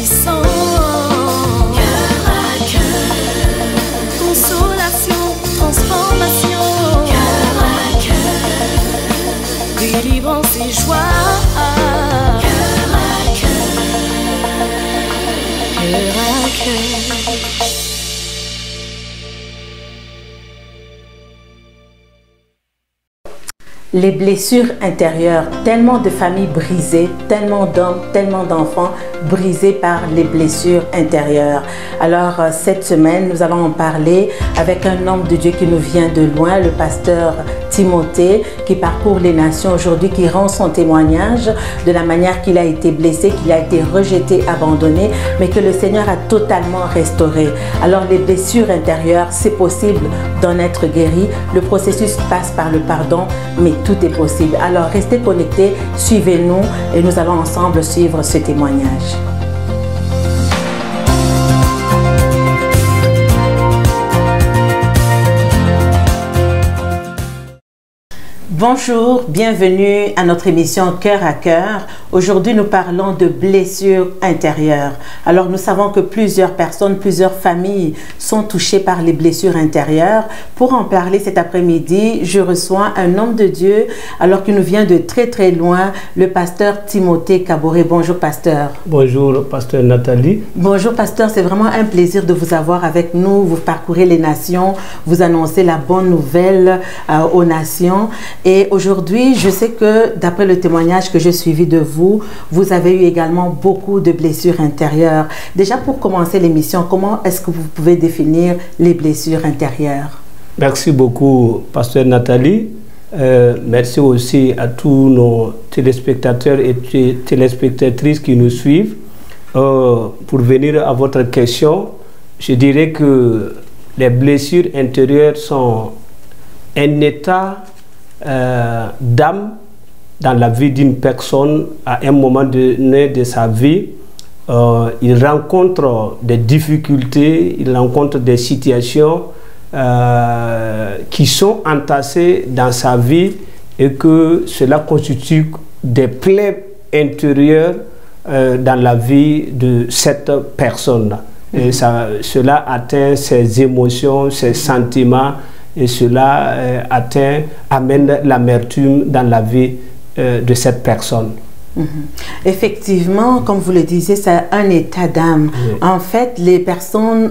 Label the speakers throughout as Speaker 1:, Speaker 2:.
Speaker 1: puissant. Cœur à cœur. Consolation, transformation. Cœur à cœur. Délivrance et joie. Cœur à cœur. Cœur à cœur.
Speaker 2: Les blessures intérieures, tellement de familles brisées, tellement d'hommes, tellement d'enfants brisés par les blessures intérieures. Alors cette semaine, nous allons en parler avec un homme de Dieu qui nous vient de loin, le pasteur Timothée, qui parcourt les nations aujourd'hui, qui rend son témoignage de la manière qu'il a été blessé, qu'il a été rejeté, abandonné, mais que le Seigneur a totalement restauré. Alors les blessures intérieures, c'est possible d'en être guéri. Le processus passe par le pardon, mais tout est possible. Alors restez connectés, suivez-nous et nous allons ensemble suivre ce témoignage. Bonjour, bienvenue à notre émission Cœur à Cœur. Aujourd'hui, nous parlons de blessures intérieures. Alors, nous savons que plusieurs personnes, plusieurs familles sont touchées par les blessures intérieures. Pour en parler cet après-midi, je reçois un homme de Dieu, alors qu'il nous vient de très très loin, le pasteur Timothée Kaboré. Bonjour, pasteur.
Speaker 3: Bonjour, pasteur Nathalie.
Speaker 2: Bonjour, pasteur. C'est vraiment un plaisir de vous avoir avec nous. Vous parcourez les nations, vous annoncez la bonne nouvelle aux nations. Et aujourd'hui, je sais que d'après le témoignage que j'ai suivi de vous, vous avez eu également beaucoup de blessures intérieures. Déjà, pour commencer l'émission, comment est-ce que vous pouvez définir les blessures intérieures?
Speaker 3: Merci beaucoup, pasteur Nathalie. Merci aussi à tous nos téléspectateurs et téléspectatrices qui nous suivent. Pour venir à votre question, je dirais que les blessures intérieures sont un état d'âme dans la vie d'une personne à un moment donné de sa vie. Il rencontre des difficultés, il rencontre des situations qui sont entassées dans sa vie et que cela constitue des plaies intérieures dans la vie de cette personne. Et cela atteint ses émotions, ses sentiments, et cela amène l'amertume dans la vie de cette personne.
Speaker 2: Effectivement, comme vous le disiez, c'est un état d'âme. Oui. En fait, les personnes,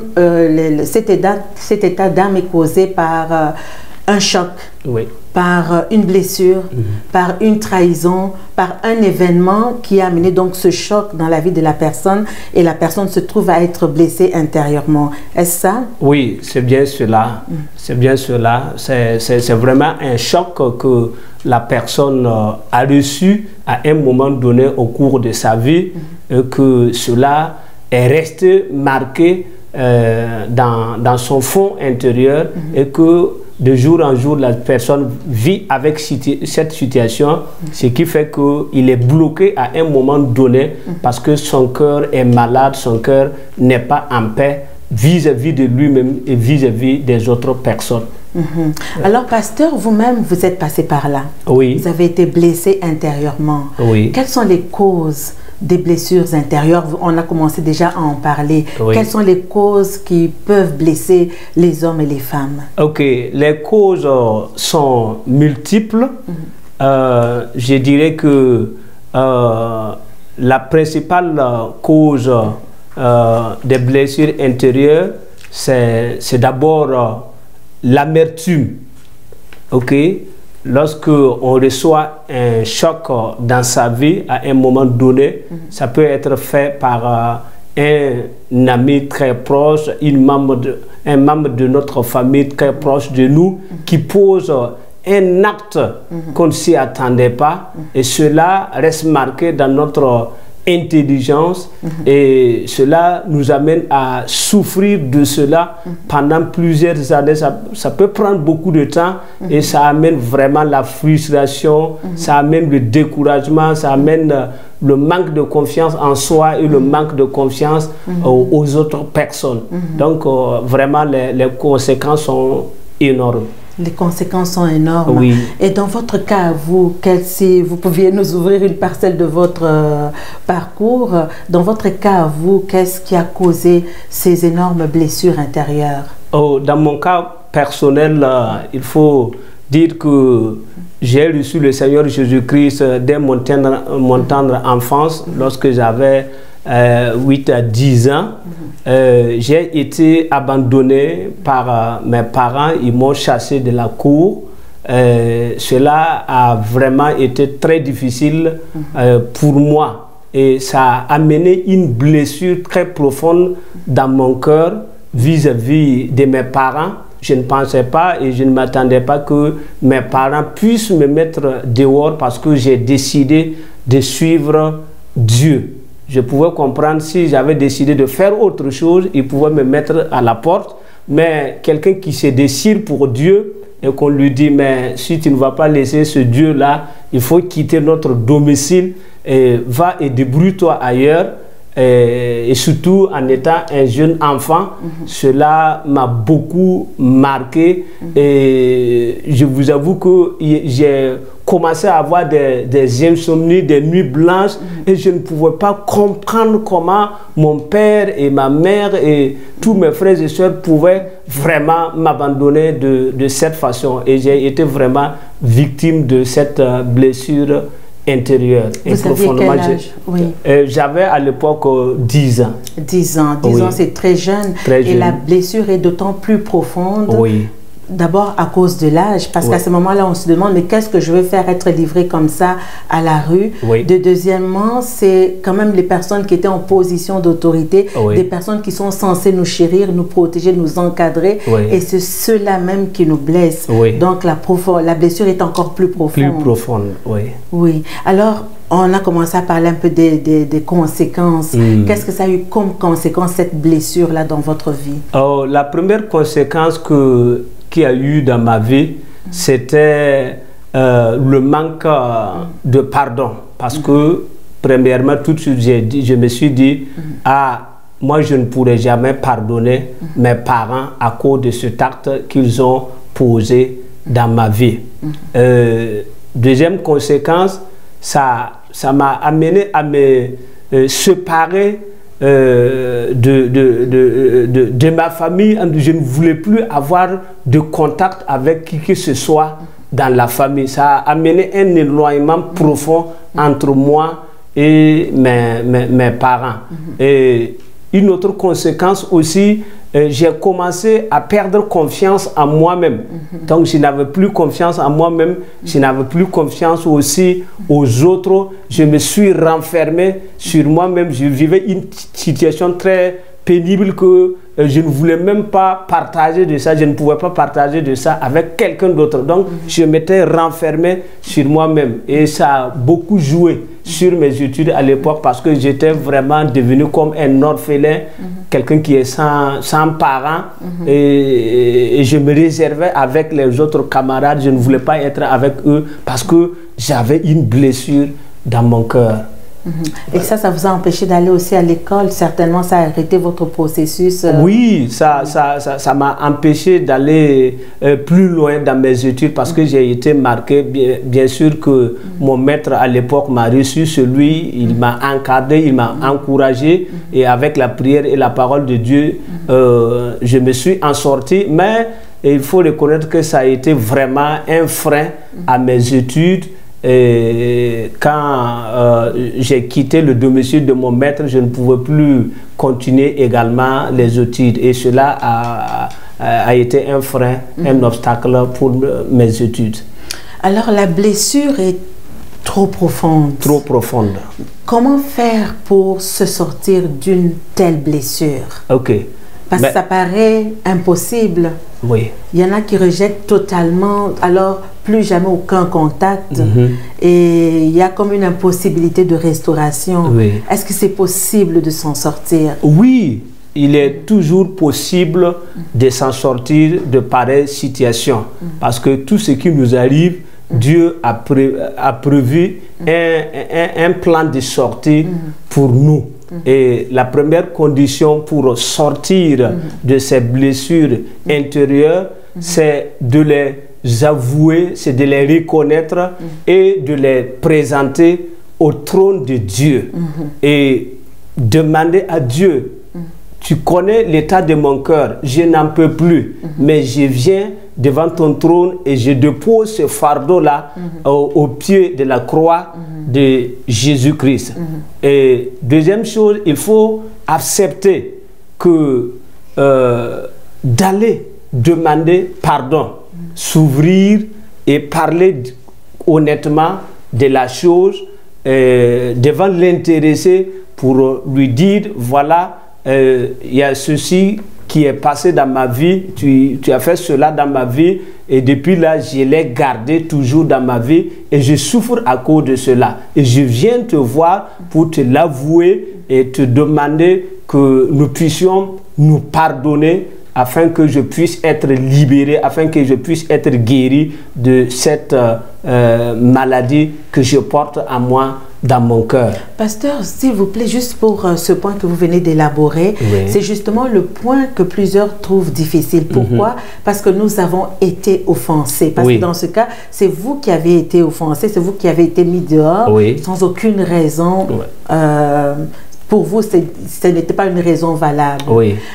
Speaker 2: cet état d'âme est causé par un choc, oui, par une blessure, par une trahison, par un événement qui a amené donc ce choc dans la vie de la personne et la personne se trouve à être blessée intérieurement. Est-ce ça? Oui,
Speaker 3: c'est bien cela. C'est bien cela. C'est vraiment un choc que la personne a reçu à un moment donné au cours de sa vie et que cela est resté marqué dans son fond intérieur et que de jour en jour, la personne vit avec cette situation, ce qui fait qu'il est bloqué à un moment donné parce que son cœur est malade, son cœur n'est pas en paix vis-à-vis de lui-même et vis-à-vis des autres personnes.
Speaker 2: Alors, pasteur, vous-même, vous êtes passé par là.
Speaker 3: Oui.
Speaker 2: Vous avez été blessé intérieurement.
Speaker 3: Oui.
Speaker 2: Quelles sont les causes des blessures intérieures? On a commencé déjà à en parler. Oui. Quelles sont les causes qui peuvent blesser les hommes et les femmes?
Speaker 3: Ok, les causes sont multiples. Je dirais que la principale cause des blessures intérieures, c'est d'abord l'amertume. Ok? Lorsque on reçoit un choc dans sa vie à un moment donné, ça peut être fait par un ami très proche, un membre de notre famille très proche de nous qui pose un acte qu'on ne s'y attendait pas et cela reste marqué dans notre intelligence et cela nous amène à souffrir de cela pendant plusieurs années. Ça peut prendre beaucoup de temps et ça amène vraiment la frustration, ça amène le découragement, ça amène le manque de confiance en soi et le manque de confiance aux autres personnes. Donc vraiment les conséquences sont énormes.
Speaker 2: Les conséquences sont énormes.
Speaker 3: Oui.
Speaker 2: Et dans votre cas, vous, si vous pouviez nous ouvrir une parcelle de votre parcours, dans votre cas, vous, qu'est-ce qui a causé ces énormes blessures intérieures?
Speaker 3: Oh, dans mon cas personnel, il faut dire que j'ai reçu le Seigneur Jésus-Christ dès mon tendre enfance, lorsque j'avais 8 à 10 ans. J'ai été abandonné par mes parents, ils m'ont chassé de la cour. Cela a vraiment été très difficile pour moi et ça a amené une blessure très profonde dans mon cœur vis-à-vis de mes parents. Je ne pensais pas et je ne m'attendais pas que mes parents puissent me mettre dehors parce que j'ai décidé de suivre Dieu. Je pouvais comprendre si j'avais décidé de faire autre chose, ils pouvaient me mettre à la porte. Mais quelqu'un qui se décide pour Dieu et qu'on lui dit, mais si tu ne vas pas laisser ce Dieu-là, il faut quitter notre domicile et va et débrouille-toi ailleurs. Et surtout en étant un jeune enfant, cela m'a beaucoup marqué et je vous avoue que j'ai commencé à avoir des insomnies, des nuits blanches et je ne pouvais pas comprendre comment mon père et ma mère et tous mes frères et sœurs pouvaient vraiment m'abandonner de cette façon et j'ai été vraiment victime de cette blessure intérieur.
Speaker 2: Vous aviez quel âge? Oui.
Speaker 3: J'avais à l'époque 10 ans.
Speaker 2: 10 ans. 10 ans, c'est très jeune.
Speaker 3: Très jeune.
Speaker 2: Et la blessure est d'autant plus profonde.
Speaker 3: Oui.
Speaker 2: D'abord à cause de l'âge, parce qu'à ce moment-là, on se demande, mais qu'est-ce que je veux faire être livré comme ça à la rue?
Speaker 3: Oui.
Speaker 2: Deuxièmement, c'est quand même les personnes qui étaient en position d'autorité, des personnes qui sont censées nous chérir, nous protéger, nous encadrer, et c'est ceux-là même qui nous blessent. Donc la blessure est encore plus profonde.
Speaker 3: Plus profonde, oui.
Speaker 2: Oui. Alors, on a commencé à parler un peu des conséquences. Qu'est-ce que ça a eu comme conséquence, cette blessure-là, dans votre vie? Oh,
Speaker 3: la première conséquence qu'il y a eu dans ma vie, c'était le manque de pardon. Parce que, premièrement, tout de suite, je me suis dit, moi, je ne pourrais jamais pardonner mes parents à cause de cet acte qu'ils ont posé dans ma vie. Deuxième conséquence, ça m'a amené à me séparer de ma famille. Je ne voulais plus avoir de contact avec qui que ce soit dans la famille. Ça a amené un éloignement profond entre moi et mes parents. Et une autre conséquence aussi, j'ai commencé à perdre confiance en moi-même. Donc je n'avais plus confiance en moi-même, je n'avais plus confiance aussi aux autres. Je me suis renfermé sur moi-même. Je vivais une situation très pénible que je ne voulais même pas partager de ça. Je ne pouvais pas partager de ça avec quelqu'un d'autre. Donc je m'étais renfermé sur moi-même et ça a beaucoup joué sur mes études à l'époque parce que j'étais vraiment devenu comme un orphelin, quelqu'un qui est sans parents et je me réservais avec les autres camarades. Je ne voulais pas être avec eux parce que j'avais une blessure dans mon cœur.
Speaker 2: Et ça vous a empêché d'aller aussi à l'école? Certainement, ça a arrêté votre processus.
Speaker 3: Oui, ça m'a empêché d'aller plus loin dans mes études parce que j'ai été marqué. Bien sûr que mon maître à l'époque m'a reçu, il m'a encadré, il m'a encouragé et avec la prière et la parole de Dieu, je me suis en sorti. Mais il faut reconnaître que ça a été vraiment un frein à mes études. Et quand j'ai quitté le domicile de mon maître, je ne pouvais plus continuer également les études. Et cela a été un frein, un obstacle pour mes études. Alors
Speaker 2: la blessure est trop profonde.
Speaker 3: Trop profonde.
Speaker 2: Comment faire pour se sortir d'une telle blessure?
Speaker 3: Ok.
Speaker 2: Parce que ça paraît impossible.
Speaker 3: Oui.
Speaker 2: Il y en a qui rejettent totalement, alors plus jamais aucun contact. Et il y a comme une impossibilité de restauration. Est-ce que c'est possible de s'en sortir?
Speaker 3: Oui, il est toujours possible de s'en sortir de pareilles situations. Parce que tout ce qui nous arrive, Dieu a prévu un plan de sortie pour nous. Et la première condition pour sortir de ces blessures intérieures, c'est de les avouer, c'est de les reconnaître et de les présenter au trône de Dieu. Et demander à Dieu, tu connais l'état de mon cœur, je n'en peux plus, mais je viens devant ton trône et je dépose ce fardeau-là au pied de la croix de Jésus-Christ. Et deuxième chose, il faut accepter que d'aller demander pardon, s'ouvrir et parler honnêtement de la chose devant l'intéressé pour lui dire, voilà, il y a ceci qui est passé dans ma vie, tu as fait cela dans ma vie et depuis là, je l'ai gardé toujours dans ma vie et je souffre à cause de cela. Et je viens te voir pour te l'avouer et te demander que nous puissions nous pardonner afin que je puisse être libéré, afin que je puisse être guéri de cette maladie que je porte en moi dans mon cœur.
Speaker 2: Pasteur, s'il vous plaît, juste pour ce point que vous venez d'élaborer, c'est justement le point que plusieurs trouvent difficile. Pourquoi? Parce que nous avons été offensés. Parce que dans ce cas, c'est vous qui avez été offensé, c'est vous qui avez été mis dehors sans aucune raison. Pour vous, ce n'était pas une raison valable.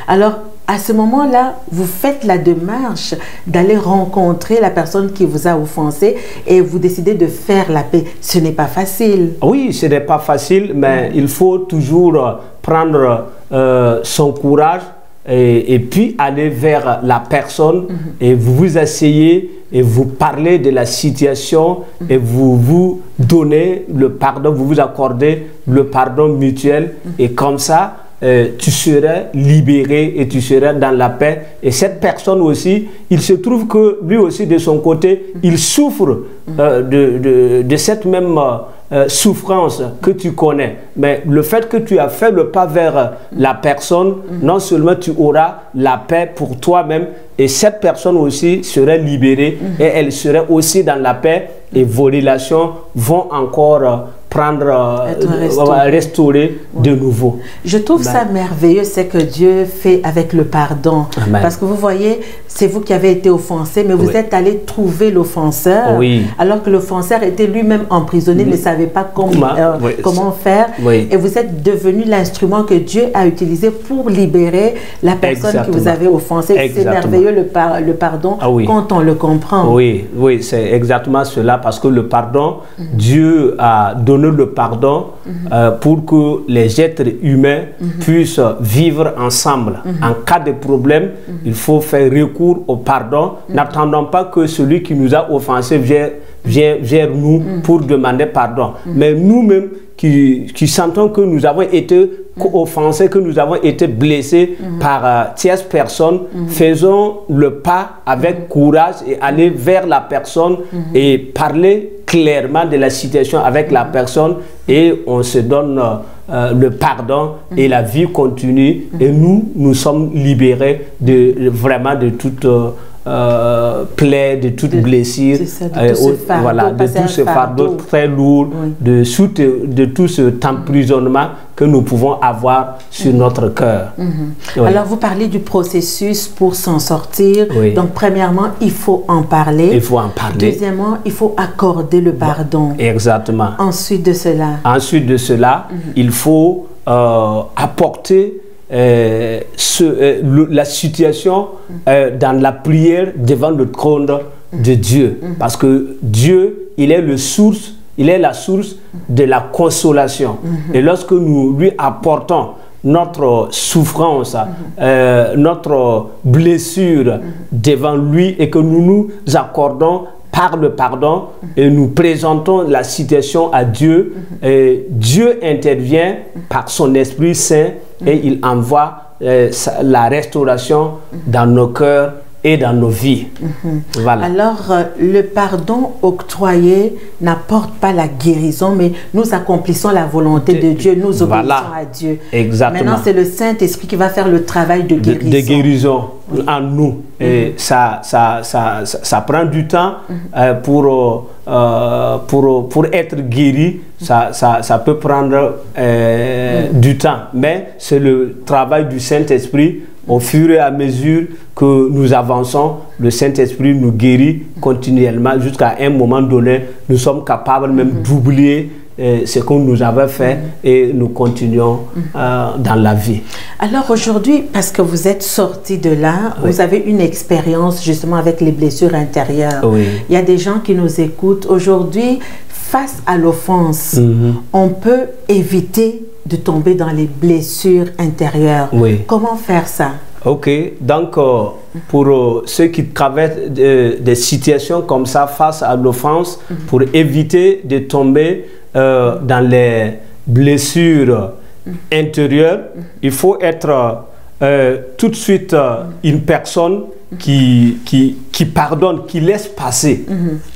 Speaker 2: Alors, à ce moment-là, vous faites la démarche d'aller rencontrer la personne qui vous a offensé et vous décidez de faire la paix. Ce n'est pas facile. Oui, ce n'est pas facile, mais il faut toujours prendre son courage et puis aller vers la personne et vous vous asseyez et vous parlez de la situation et vous vous donnez le pardon, vous vous accordez le pardon mutuel et comme ça, tu serais libéré et tu serais dans la paix. Et cette personne aussi, il se trouve que lui aussi de son côté, il souffre de cette même souffrance que tu connais. Mais le fait que tu as fait le pas vers la personne, non seulement tu auras la paix pour toi-même, et cette personne aussi serait libérée et elle serait aussi dans la paix et vos relations vont encore restaurer de nouveau. Je trouve ça merveilleux, c'est que Dieu fait avec le pardon. Parce que vous voyez, c'est vous qui avez été offensé, mais vous êtes allé trouver l'offenseur, alors que l'offenseur était lui-même emprisonné, ne savait pas comment faire. Et vous êtes devenu l'instrument que Dieu a utilisé pour libérer la personne que vous avez offensée. C'est merveilleux le pardon quand on le comprend. Oui, c'est exactement cela, parce que le pardon, Dieu a donné le pardon pour que les êtres humains puissent vivre ensemble. En cas de problème, il faut faire recours au pardon, n'attendant pas que celui qui nous a offensés vienne vers nous pour demander pardon. Mais nous-mêmes qui sentons que nous avons été offensés, que nous avons été blessés par tierces personnes, faisons le pas avec courage et aller vers la personne et parler clairement de la situation avec la personne et on se donne le pardon et la vie continue et nous sommes libérés vraiment de toute plaie, de toute blessure, de tout ce fardeau très lourd, de tout cet emprisonnement que nous pouvons avoir sur notre cœur. Alors vous parlez du processus pour s'en sortir. Donc premièrement, il faut en parler. Il faut en parler. Deuxièmement, il faut accorder le pardon. Exactement. Ensuite de cela, il faut apporter la situation dans la prière devant le trône de Dieu. Parce que Dieu, il est la source de la consolation. Et lorsque nous lui apportons notre souffrance, notre blessure devant lui et que nous nous accordons par le pardon et nous présentons la situation à Dieu, et Dieu intervient par son Esprit Saint et il envoie la restauration dans nos cœurs et dans nos vies. Voilà. Alors, le pardon octroyé n'apporte pas la guérison, mais nous accomplissons la volonté de Dieu, nous obéissons à Dieu. Exactement. Maintenant, c'est le Saint-Esprit qui va faire le travail de guérison. De guérison en nous. Et ça prend du temps pour être guéri. Ça peut prendre du temps. Mais c'est le travail du Saint-Esprit
Speaker 3: Au fur et à mesure que nous avançons, le Saint-Esprit nous guérit continuellement jusqu'à un moment donné. Nous sommes capables même d'oublier ce que nous avons fait et nous continuons dans la vie.
Speaker 2: Alors aujourd'hui, parce que vous êtes sorti de là, vous avez une expérience justement avec les blessures intérieures. Il y a des gens qui nous écoutent. Aujourd'hui, face à l'offense, on peut éviter de tomber dans les blessures intérieures. Comment faire ça?
Speaker 3: Ok, donc pour ceux qui traversent des situations comme ça face à l'offense, pour éviter de tomber dans les blessures intérieures, il faut être tout de suite une personne qui pardonne, qui laisse passer,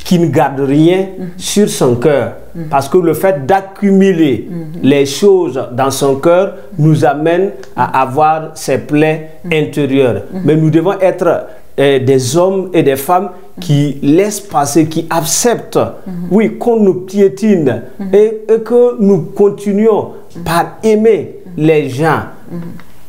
Speaker 3: qui ne garde rien sur son cœur. Parce que le fait d'accumuler les choses dans son cœur nous amène à avoir ces plaies intérieures. Mais nous devons être des hommes et des femmes qui laissent passer, qui acceptent, oui, qu'on nous piétine et que nous continuons par aimer les gens,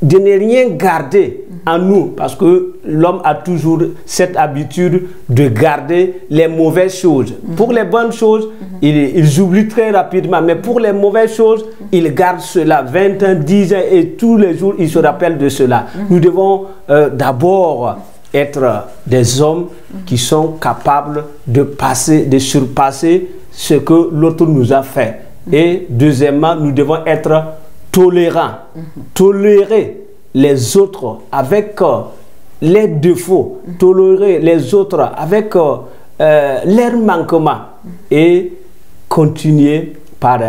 Speaker 3: de ne rien garder en nous, parce que l'homme a toujours cette habitude de garder les mauvaises choses. Pour les bonnes choses, ils oublient très rapidement, mais pour les mauvaises choses, ils gardent cela 20 ans, 10 ans, et tous les jours, ils se rappellent de cela. Nous devons d'abord être des hommes qui sont capables de passer, de surpasser ce que l'autre nous a fait. Et deuxièmement, nous devons être tolérants, tolérer les autres avec les défauts, tolérer les autres avec leurs manquements et continuer par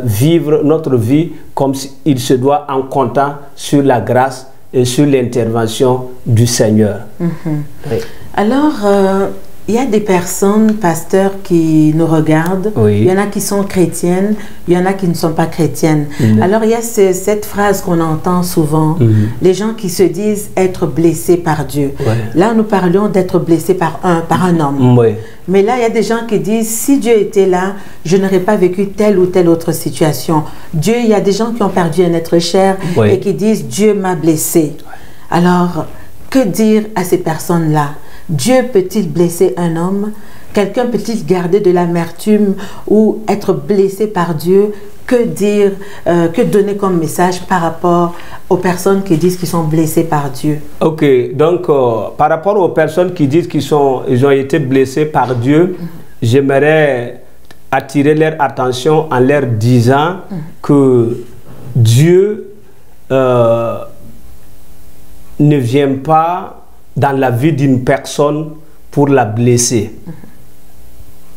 Speaker 3: vivre notre vie comme il se doit en comptant sur la grâce et sur l'intervention du Seigneur. Oui.
Speaker 2: Alors, il y a des personnes, pasteurs, qui nous regardent. Il y en a qui sont chrétiennes, il y en a qui ne sont pas chrétiennes. Alors, il y a cette phrase qu'on entend souvent, les gens qui se disent être blessés par Dieu. Là, nous parlions d'être blessés par un homme. Mais là, il y a des gens qui disent, si Dieu était là, je n'aurais pas vécu telle ou telle autre situation. Dieu, il y a des gens qui ont perdu un être cher et qui disent, Dieu m'a blessé. Alors, que dire à ces personnes-là? Dieu peut-il blesser un homme? Quelqu'un peut-il garder de l'amertume ou être blessé par Dieu? Que dire, que donner comme message par rapport aux personnes qui disent qu'ils sont blessés par Dieu? Ok,
Speaker 3: donc par rapport aux personnes qui disent qu'ils ont été blessés par Dieu, j'aimerais attirer leur attention en leur disant que Dieu ne vient pas dans la vie d'une personne pour la blesser.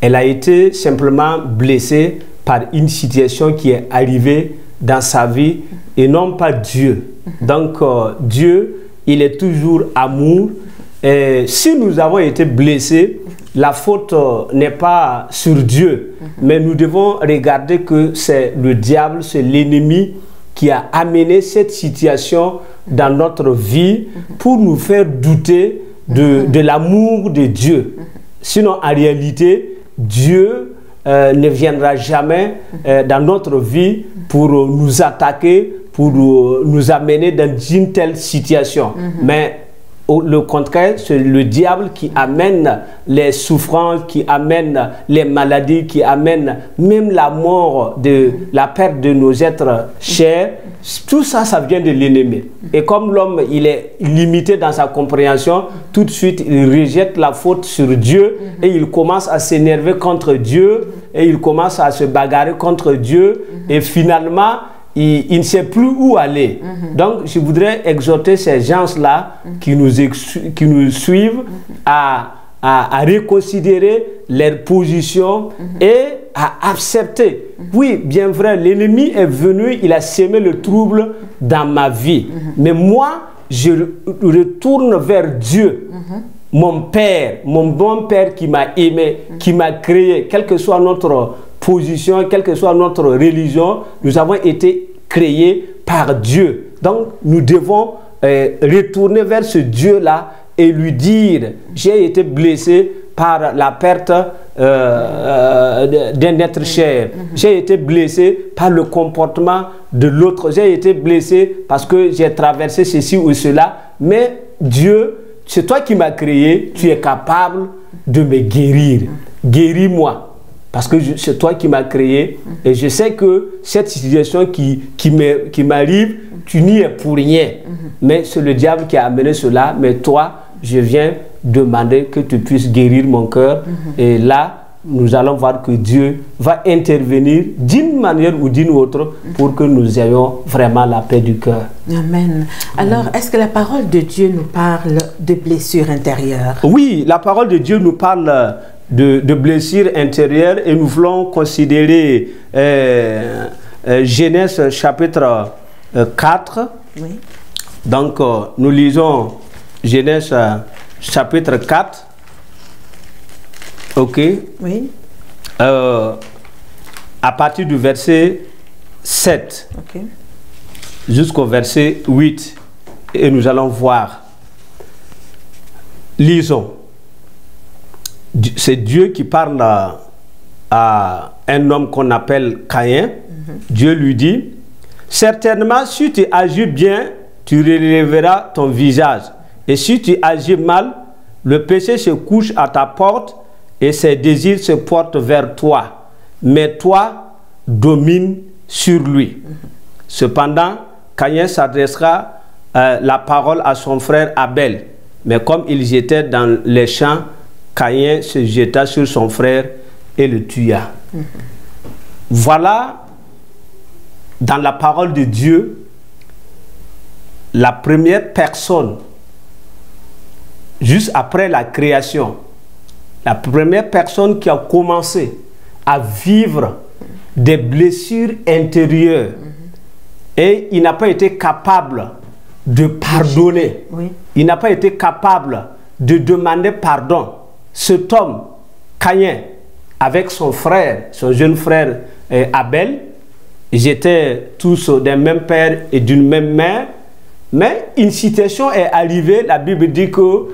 Speaker 3: Elle a été simplement blessée par une situation qui est arrivée dans sa vie et non pas Dieu. Donc Dieu, il est toujours amour. Et si nous avons été blessés, la faute n'est pas sur Dieu, mais nous devons regarder que c'est le diable, c'est l'ennemi qui a amené cette situation dans notre vie pour nous faire douter de l'amour de Dieu. Sinon, en réalité, Dieu ne viendra jamais dans notre vie pour nous attaquer, pour nous amener dans une telle situation. Mais le contraire, c'est le diable qui amène les souffrances, qui amène les maladies, qui amène même la mort, la perte de nos êtres chers. Tout ça, ça vient de l'ennemi. Et comme l'homme, il est limité dans sa compréhension, tout de suite, il rejette la faute sur Dieu et il commence à s'énerver contre Dieu et il commence à se bagarrer contre Dieu et finalement, il ne sait plus où aller. Donc, je voudrais exhorter ces gens-là qui nous suivent à reconsidérer leur position et à accepter. Oui, bien vrai, l'ennemi est venu, il a semé le trouble dans ma vie. Mais moi, je retourne vers Dieu. Mon Père, mon bon Père qui m'a aimé, qui m'a créé, quelle que soit notre position, quelle que soit notre religion, nous avons été créés par Dieu. Donc, nous devons retourner vers ce Dieu-là et lui dire, j'ai été blessé par la perte d'un être cher. J'ai été blessé par le comportement de l'autre. J'ai été blessé parce que j'ai traversé ceci ou cela. Mais Dieu, c'est toi qui m'as créé, tu es capable de me guérir. Guéris-moi. Parce que c'est toi qui m'as créé et je sais que cette situation qui m'arrive, tu n'y es pour rien. Mais c'est le diable qui a amené cela. Mais toi, je viens demander que tu puisses guérir mon cœur. Et là, nous allons voir que Dieu va intervenir d'une manière ou d'une autre pour que nous ayons vraiment la paix du cœur.
Speaker 2: Amen. Alors, est-ce que la parole de Dieu nous parle de blessures intérieures?
Speaker 3: Oui, la parole de Dieu nous parle de blessures intérieures et nous voulons considérer Genèse chapitre 4.
Speaker 2: Oui.
Speaker 3: Donc, nous lisons Genèse chapitre 4. Ok.
Speaker 2: Oui.
Speaker 3: À partir du verset 7
Speaker 2: Ok.
Speaker 3: jusqu'au verset 8. Et nous allons voir. Lisons. C'est Dieu qui parle à un homme qu'on appelle Caïn. Dieu lui dit, « Certainement, si tu agis bien, tu relèveras ton visage. Et si tu agis mal, le péché se couche à ta porte et ses désirs se portent vers toi. Mais toi, domine sur lui. » Cependant, Caïn s'adressera la parole à son frère Abel. Mais comme ils étaient dans les champs, Caïn se jeta sur son frère et le tua. Voilà, dans la parole de Dieu, la première personne, juste après la création, la première personne qui a commencé à vivre des blessures intérieures et il n'a pas été capable de pardonner.
Speaker 2: Oui.
Speaker 3: Il n'a pas été capable de demander pardon. Cet homme, Caïn, avec son frère, son jeune frère Abel, ils étaient tous d'un même père et d'une même mère. Mais une situation est arrivée, la Bible dit que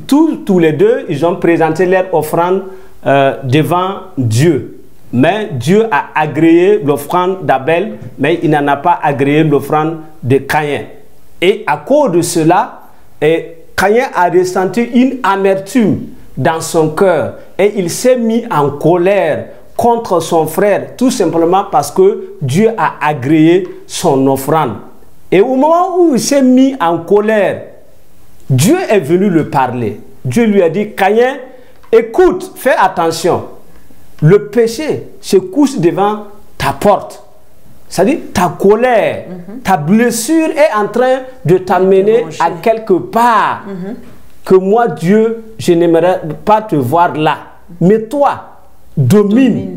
Speaker 3: tous les deux, ils ont présenté leur offrande devant Dieu. Mais Dieu a agréé l'offrande d'Abel, mais il n'en a pas agréé l'offrande de Caïn. Et à cause de cela, Caïn a ressenti une amertume dans son cœur et il s'est mis en colère contre son frère, tout simplement parce que Dieu a agréé son offrande. Et au moment où il s'est mis en colère, Dieu est venu le parler. Dieu lui a dit, Caïn, écoute, fais attention. Le péché se couche devant ta porte. C'est-à-dire, ta colère, ta blessure est en train de t'amener à quelque part que moi, Dieu, je n'aimerais pas te voir là. Mais toi, domine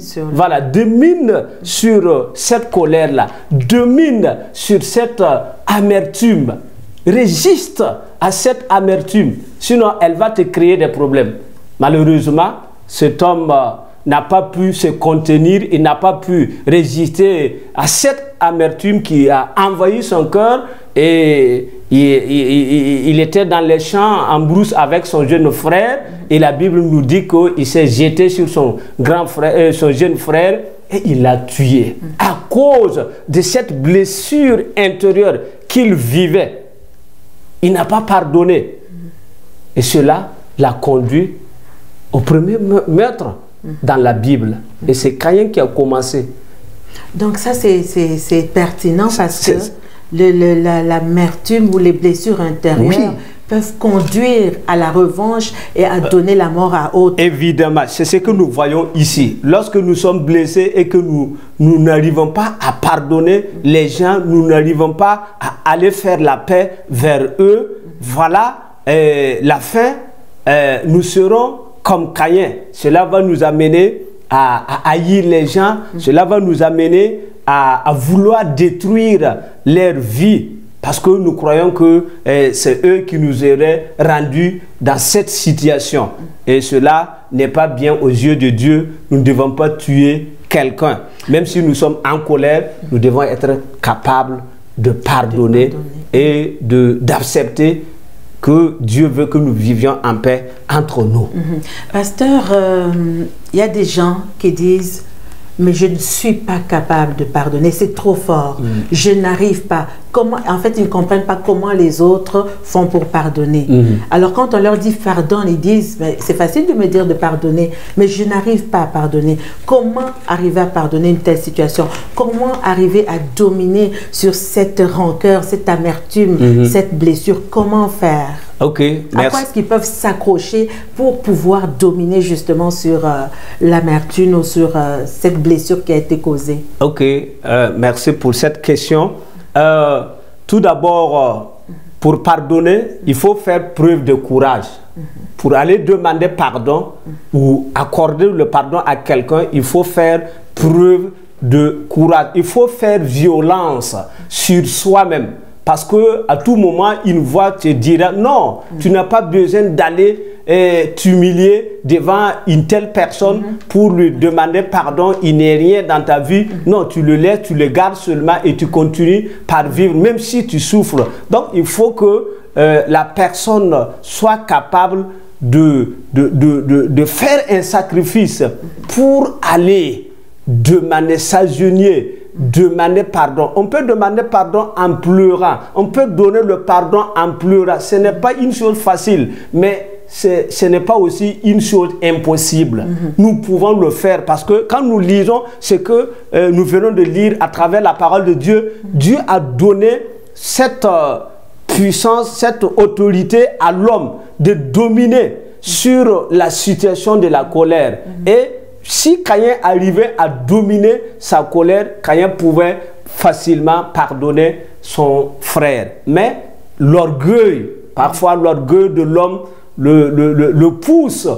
Speaker 3: sur cette colère-là. Domine sur cette amertume. Résiste à cette amertume. Sinon, elle va te créer des problèmes. Malheureusement, cet homme n'a pas pu se contenir, il n'a pas pu résister à cette amertume qui a envahi son cœur et il était dans les champs en brousse avec son jeune frère et la Bible nous dit qu'il s'est jeté sur son grand frère, son jeune frère et il l'a tué à cause de cette blessure intérieure qu'il vivait. Il n'a pas pardonné et cela l'a conduit au premier meurtre dans la Bible. Et c'est Caïn qui a commencé.
Speaker 2: Donc ça, c'est pertinent parce que l'amertume ou les blessures intérieures peuvent conduire à la revanche et à donner la mort à autre.
Speaker 3: Évidemment, c'est ce que nous voyons ici. Lorsque nous sommes blessés et que nous n'arrivons pas à pardonner les gens, nous n'arrivons pas à aller faire la paix vers eux, voilà la fin, nous serons comme Caïn. Cela va nous amener à haïr les gens, cela va nous amener à vouloir détruire leur vie parce que nous croyons que c'est eux qui nous auraient rendus dans cette situation. Et cela n'est pas bien aux yeux de Dieu. Nous ne devons pas tuer quelqu'un. Même si nous sommes en colère, nous devons être capables de pardonner et d'accepter que Dieu veut que nous vivions en paix entre nous.
Speaker 2: Pasteur, il y a des gens qui disent: mais je ne suis pas capable de pardonner, c'est trop fort, je n'arrive pas. Comment, en fait, ils ne comprennent pas comment les autres font pour pardonner. Alors quand on leur dit pardonne, ils disent: c'est facile de me dire de pardonner, mais je n'arrive pas à pardonner. Comment arriver à pardonner une telle situation? Comment arriver à dominer sur cette rancœur, cette amertume, cette blessure? Comment faire?
Speaker 3: Ok, merci.
Speaker 2: À quoi est-ce qu'ils peuvent s'accrocher pour pouvoir dominer justement sur l'amertume ou sur cette blessure qui a été causée?
Speaker 3: Ok, merci pour cette question. Tout d'abord, pour pardonner, il faut faire preuve de courage. Pour aller demander pardon ou accorder le pardon à quelqu'un, il faut faire preuve de courage. Il faut faire violence sur soi-même. Parce qu'à tout moment, une voix te dira: non, tu n'as pas besoin d'aller t'humilier devant une telle personne pour lui demander pardon. Il n'est rien dans ta vie. Non, tu le laisses, tu le gardes seulement et tu continues par vivre, même si tu souffres. Donc, il faut que la personne soit capable de faire un sacrifice pour aller demander, s'agenouiller, demander pardon. On peut demander pardon en pleurant. On peut donner le pardon en pleurant. Ce n'est pas une chose facile, mais ce n'est pas aussi une chose impossible. Nous pouvons le faire parce que quand nous lisons ce que nous venons de lire à travers la parole de Dieu, Dieu a donné cette puissance, cette autorité à l'homme de dominer sur la situation de la colère. Et si Caïn arrivait à dominer sa colère, Caïn pouvait facilement pardonner son frère. Mais l'orgueil, parfois l'orgueil de l'homme le pousse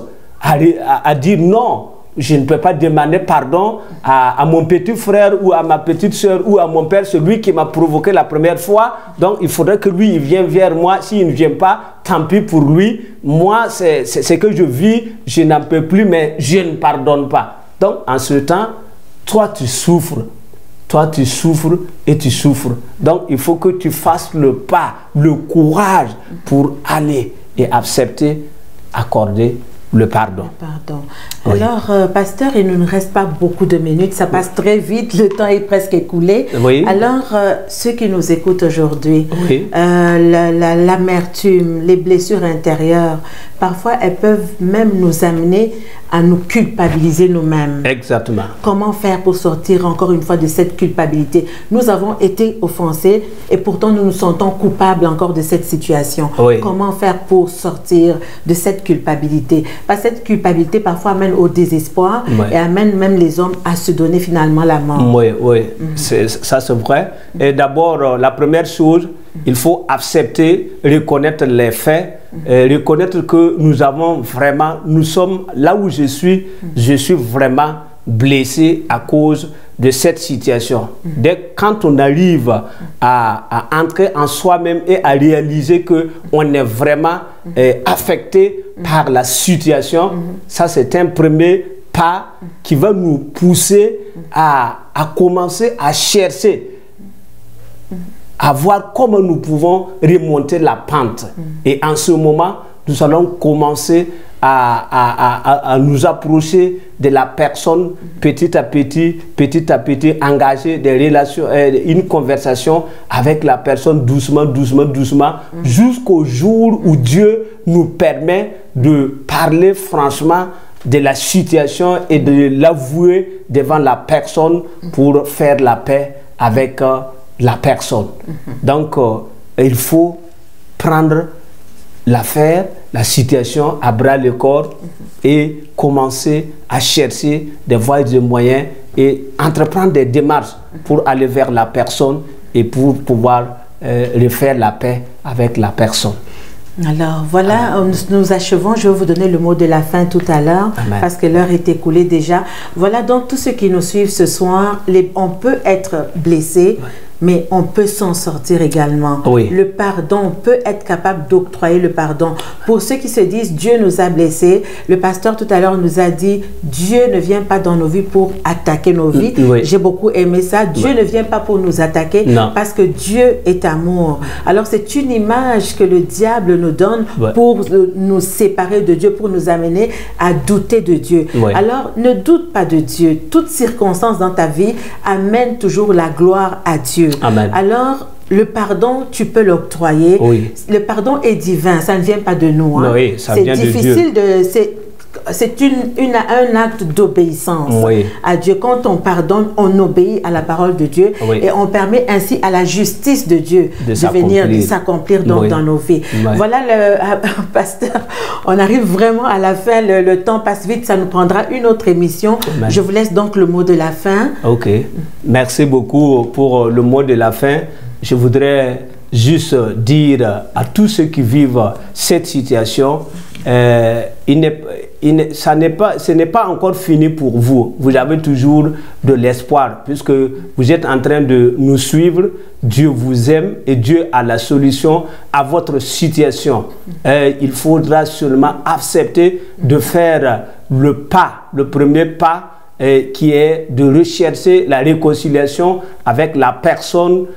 Speaker 3: à dire: non, je ne peux pas demander pardon à mon petit frère ou à ma petite soeur ou à mon père, celui qui m'a provoqué la première fois. Donc il faudrait que lui il vienne vers moi. S'il ne vient pas, tant pis pour lui. Moi, c'est ce que je vis, je n'en peux plus, mais je ne pardonne pas. Donc en ce temps, toi tu souffres. Toi tu souffres et tu souffres. Donc il faut que tu fasses le pas, le courage pour aller et accepter, accorder le pardon.
Speaker 2: Pardon.
Speaker 3: Oui.
Speaker 2: Alors, pasteur, il ne nous reste pas beaucoup de minutes, ça passe très vite, le temps est presque écoulé.
Speaker 3: Oui.
Speaker 2: Alors, ceux qui nous écoutent aujourd'hui,
Speaker 3: Oui.
Speaker 2: l'amertume, les blessures intérieures, parfois elles peuvent même nous amener à nous culpabiliser nous-mêmes.
Speaker 3: Exactement.
Speaker 2: Comment faire pour sortir encore une fois de cette culpabilité? Nous avons été offensés et pourtant nous nous sentons coupables encore de cette situation.
Speaker 3: Oui.
Speaker 2: Comment faire pour sortir de cette culpabilité? Parce que cette culpabilité parfois amène au désespoir et amène même les hommes à se donner finalement la mort.
Speaker 3: Oui, oui, ça c'est vrai. Et d'abord, la première chose, il faut accepter, reconnaître les faits, reconnaître que nous avons vraiment, nous sommes là où je suis vraiment blessé à cause de cette situation. Dès quand on arrive à entrer en soi-même et à réaliser qu'on est vraiment affecté par la situation, ça c'est un premier pas qui va nous pousser à commencer à chercher, à voir comment nous pouvons remonter la pente. Et en ce moment, nous allons commencer à nous approcher de la personne petit à petit, engager des relations, une conversation avec la personne doucement, jusqu'au jour où Dieu nous permet de parler franchement de la situation et de l'avouer devant la personne pour faire la paix avec la personne. Donc, il faut prendre l'affaire, la situation à bras le corps et commencer à chercher des voies et des moyens et entreprendre des démarches pour aller vers la personne et pour pouvoir refaire la paix avec la personne.
Speaker 2: Alors voilà, nous achevons. Je vais vous donner le mot de la fin tout à l'heure parce que l'heure est écoulée déjà. Voilà donc tous ceux qui nous suivent ce soir, on peut être blessé mais on peut s'en sortir également.
Speaker 3: Oui.
Speaker 2: Le pardon, on peut être capable d'octroyer le pardon. Pour ceux qui se disent Dieu nous a blessés, le pasteur tout à l'heure nous a dit Dieu ne vient pas dans nos vies pour attaquer nos vies.
Speaker 3: Oui.
Speaker 2: J'ai beaucoup aimé ça. Dieu ne vient pas pour nous attaquer parce que Dieu est amour. Alors c'est une image que le diable nous donne pour nous séparer de Dieu, pour nous amener à douter de Dieu. Alors ne doute pas de Dieu. Toute circonstance dans ta vie amène toujours la gloire à Dieu.
Speaker 3: Amen.
Speaker 2: Alors, le pardon, tu peux l'octroyer.
Speaker 3: Oui.
Speaker 2: Le pardon est divin, ça ne vient pas de nous. Hein.
Speaker 3: Oui, ça vient de Dieu.
Speaker 2: C'est difficile c'est un acte d'obéissance à Dieu. Quand on pardonne, on obéit à la parole de Dieu et on permet ainsi à la justice de Dieu de venir s'accomplir dans nos vies. Voilà, pasteur, on arrive vraiment à la fin. Le temps passe vite, ça nous prendra une autre émission. Je vous laisse donc le mot de la fin. Ok,
Speaker 3: merci beaucoup pour le mot de la fin. Je voudrais juste dire à tous ceux qui vivent cette situation, ce n'est pas encore fini pour vous. Vous avez toujours de l'espoir puisque vous êtes en train de nous suivre. Dieu vous aime et Dieu a la solution à votre situation. Il faudra seulement accepter de faire le premier pas qui est de rechercher la réconciliation avec la personne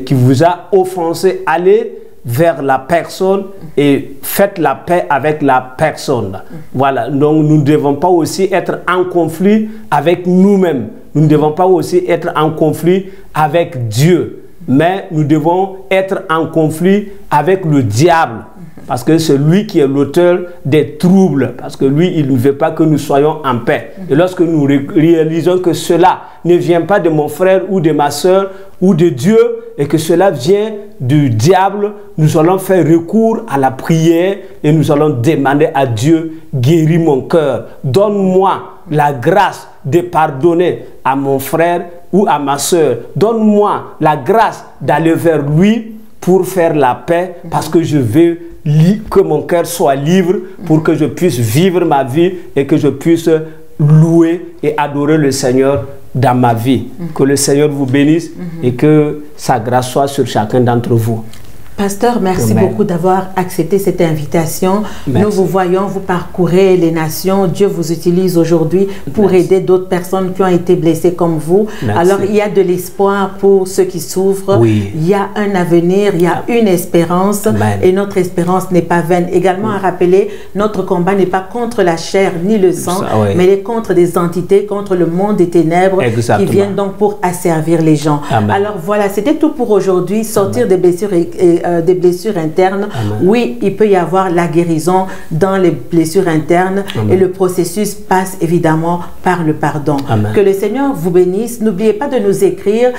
Speaker 3: qui vous a offensé. Allez vers la personne et faites la paix avec la personne. Voilà, donc nous ne devons pas aussi être en conflit avec nous-mêmes. Nous ne devons pas aussi être en conflit avec Dieu, mais nous devons être en conflit avec le diable. Parce que c'est lui qui est l'auteur des troubles. Parce que lui, il ne veut pas que nous soyons en paix. Et lorsque nous réalisons que cela ne vient pas de mon frère ou de ma soeur ou de Dieu, et que cela vient du diable, nous allons faire recours à la prière et nous allons demander à Dieu, guéris mon cœur. Donne-moi la grâce de pardonner à mon frère ou à ma soeur. Donne-moi la grâce d'aller vers lui pour faire la paix, parce que je veux que mon cœur soit libre, pour que je puisse vivre ma vie et que je puisse louer et adorer le Seigneur dans ma vie. Que le Seigneur vous bénisse et que sa grâce soit sur chacun d'entre vous.
Speaker 2: Pasteur, merci beaucoup d'avoir accepté cette invitation. Merci. Nous vous voyons, vous parcourez les nations. Dieu vous utilise aujourd'hui pour aider d'autres personnes qui ont été blessées comme vous. Merci. Alors, il y a de l'espoir pour ceux qui souffrent. Il y a un avenir, il y a une espérance. Et notre espérance n'est pas vaine. Également à rappeler, notre combat n'est pas contre la chair ni le sang, mais il est contre des entités, contre le monde des ténèbres qui viennent donc pour asservir les gens. Alors voilà, c'était tout pour aujourd'hui. Sortir des blessures des blessures internes. Oui, il peut y avoir la guérison dans les blessures internes et le processus passe évidemment par le pardon. Que le Seigneur vous bénisse. N'oubliez pas de nous écrire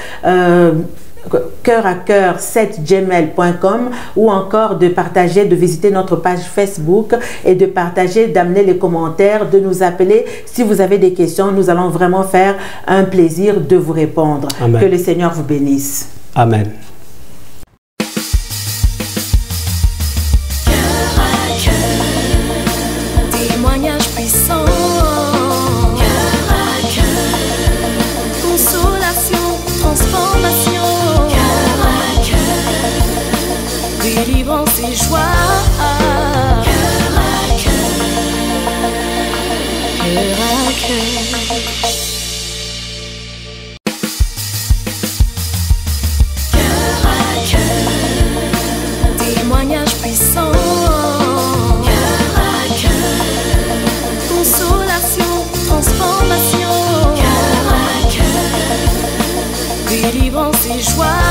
Speaker 2: coeur-à-coeur7gmail.com ou encore de partager, de visiter notre page Facebook et de partager, d'amener les commentaires, de nous appeler. Si vous avez des questions, nous allons vraiment faire un plaisir de vous répondre. Que le Seigneur vous bénisse.
Speaker 3: Amen.
Speaker 1: Délivrance et joie, cœur à cœur, cœur à cœur, témoignage puissant, cœur à cœur, consolation, transformation, cœur à cœur, délivrance et joie.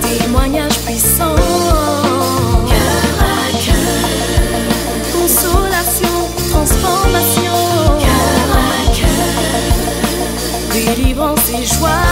Speaker 1: Témoignage puissant, cœur à cœur, consolation, transformation, cœur à cœur, délivrance et joie.